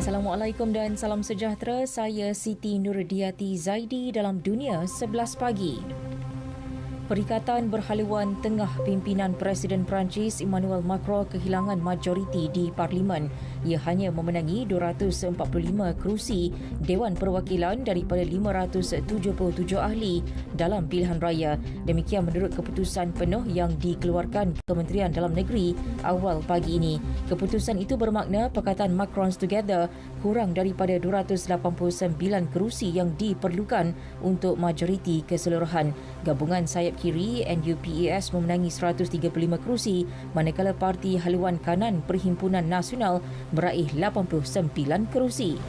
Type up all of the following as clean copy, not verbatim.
Assalamualaikum dan salam sejahtera. Saya Siti Nurdiati Zaidi dalam Dunia 11 Pagi. Perikatan berhaluan tengah pimpinan Presiden Perancis Emmanuel Macron kehilangan majoriti di Parlimen. Ia hanya memenangi 245 kerusi Dewan Perwakilan daripada 577 ahli dalam pilihan raya. Demikian menurut keputusan penuh yang dikeluarkan Kementerian Dalam Negeri awal pagi ini. Keputusan itu bermakna Pakatan Macron's Together kurang daripada 289 kerusi yang diperlukan untuk majoriti keseluruhan. Gabungan sayap kiri NUPES memenangi 135 kerusi manakala Parti Haluan Kanan Perhimpunan Nasional meraih 89 kerusi.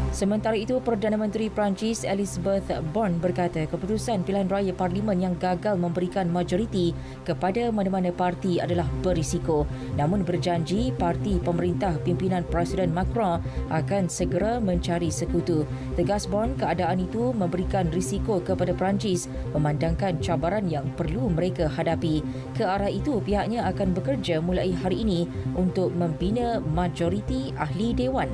Sementara itu, Perdana Menteri Perancis Elisabeth Borne berkata keputusan pilihan raya Parlimen yang gagal memberikan majoriti kepada mana-mana parti adalah berisiko. Namun berjanji parti pemerintah pimpinan Presiden Macron akan segera mencari sekutu. Tegas Borne, keadaan itu memberikan risiko kepada Perancis memandangkan cabaran yang perlu mereka hadapi. Ke arah itu, pihaknya akan bekerja mulai hari ini untuk membina majoriti ahli dewan.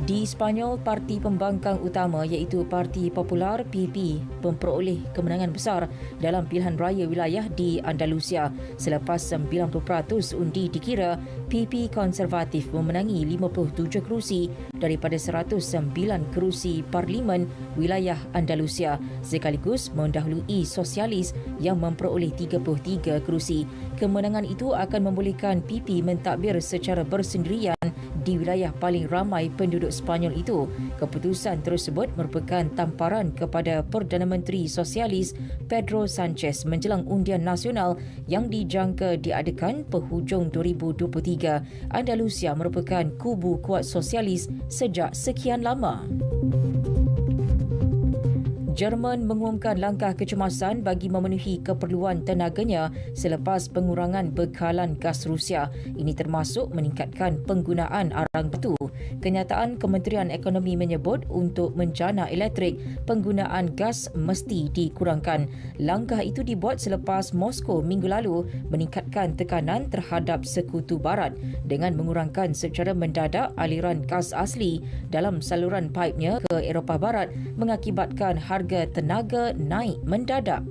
Di Sepanyol, parti pembangkang utama iaitu Parti Popular PP memperoleh kemenangan besar dalam pilihan raya wilayah di Andalusia. Selepas 90% undi dikira, PP Konservatif memenangi 57 kerusi daripada 109 kerusi Parlimen wilayah Andalusia, sekaligus mendahului Sosialis yang memperoleh 33 kerusi. Kemenangan itu akan membolehkan PP mentadbir secara bersendirian di wilayah paling ramai penduduk Sepanyol itu. Keputusan tersebut merupakan tamparan kepada Perdana Menteri Sosialis Pedro Sanchez menjelang undian nasional yang dijangka diadakan penghujung 2023. Andalusia merupakan kubu kuat Sosialis sejak sekian lama. Jerman mengumumkan langkah kecemasan bagi memenuhi keperluan tenaganya selepas pengurangan bekalan gas Rusia. Ini termasuk meningkatkan penggunaan arang batu. Kenyataan Kementerian Ekonomi menyebut untuk menjana elektrik, penggunaan gas mesti dikurangkan. Langkah itu dibuat selepas Moskow minggu lalu meningkatkan tekanan terhadap Sekutu Barat dengan mengurangkan secara mendadak aliran gas asli dalam saluran paipnya ke Eropah Barat mengakibatkan harga tenaga naik mendadak.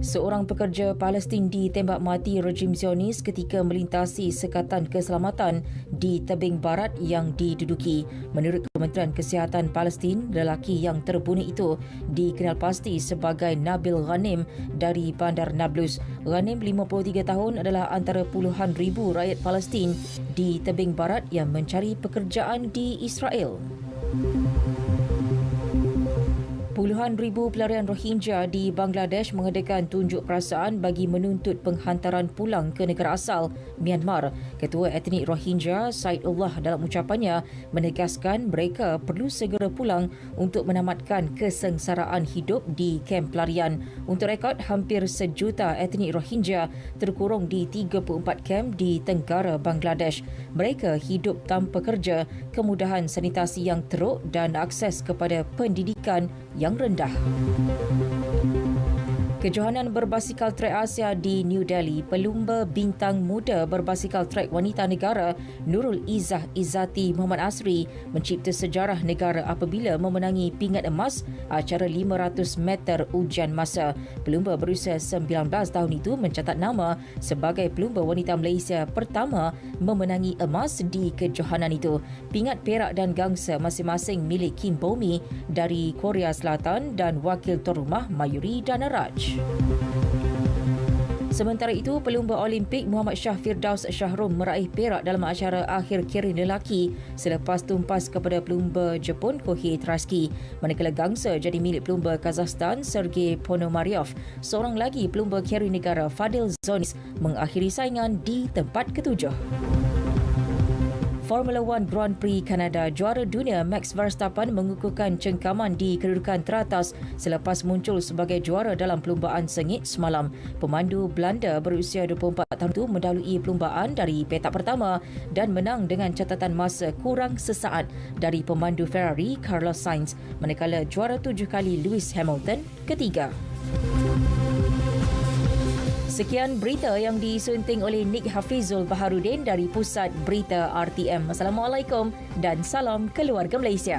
Seorang pekerja Palestin ditembak mati rejim Zionis ketika melintasi sekatan keselamatan di tebing barat yang diduduki. Menurut Kementerian Kesihatan Palestin, lelaki yang terbunuh itu dikenal pasti sebagai Nabil Ghanim dari Bandar Nablus. Ghanim, 53 tahun, adalah antara puluhan ribu rakyat Palestin di tebing barat yang mencari pekerjaan di Israel. Puluhan ribu pelarian Rohingya di Bangladesh mengadakan tunjuk perasaan bagi menuntut penghantaran pulang ke negara asal, Myanmar. Ketua Etnik Rohingya, Saidullah, dalam ucapannya menegaskan mereka perlu segera pulang untuk menamatkan kesengsaraan hidup di kem pelarian. Untuk rekod, hampir 1 juta etnik Rohingya terkurung di 34 kem di tenggara Bangladesh. Mereka hidup tanpa kerja, kemudahan sanitasi yang teruk dan akses kepada pendidikan yang rendah. Kejohanan berbasikal trek Asia di New Delhi, pelumba bintang muda berbasikal trek wanita negara Nurul Izzah Izzati Muhammad Asri mencipta sejarah negara apabila memenangi pingat emas acara 500 meter ujian masa. Pelumba berusia 19 tahun itu mencatat nama sebagai pelumba wanita Malaysia pertama memenangi emas di kejohanan itu. Pingat perak dan gangsa masing-masing milik Kim Bomi dari Korea Selatan dan wakil tuan rumah Mayuri Danaraj. Sementara itu, pelumba Olimpik Muhammad Shah Firdaus Shahrum meraih perak dalam acara akhir kering lelaki selepas tumpas kepada pelumba Jepun Kohei Taraski. Manakala gangsa jadi milik pelumba Kazakhstan Sergei Ponomaryov. Seorang lagi pelumba keri negara Fadil Zonis mengakhiri saingan di tempat ketujuh. Formula One Grand Prix Kanada, juara dunia Max Verstappen mengukuhkan cengkaman di kedudukan teratas selepas muncul sebagai juara dalam perlumbaan sengit semalam. Pemandu Belanda berusia 24 tahun itu mendahului perlumbaan dari petak pertama dan menang dengan catatan masa kurang sesaat dari pemandu Ferrari Carlos Sainz, manakala juara 7 kali Lewis Hamilton ketiga. Sekian berita yang disunting oleh Nik Hafizul Baharudin dari Pusat Berita RTM. Assalamualaikum dan salam keluarga Malaysia.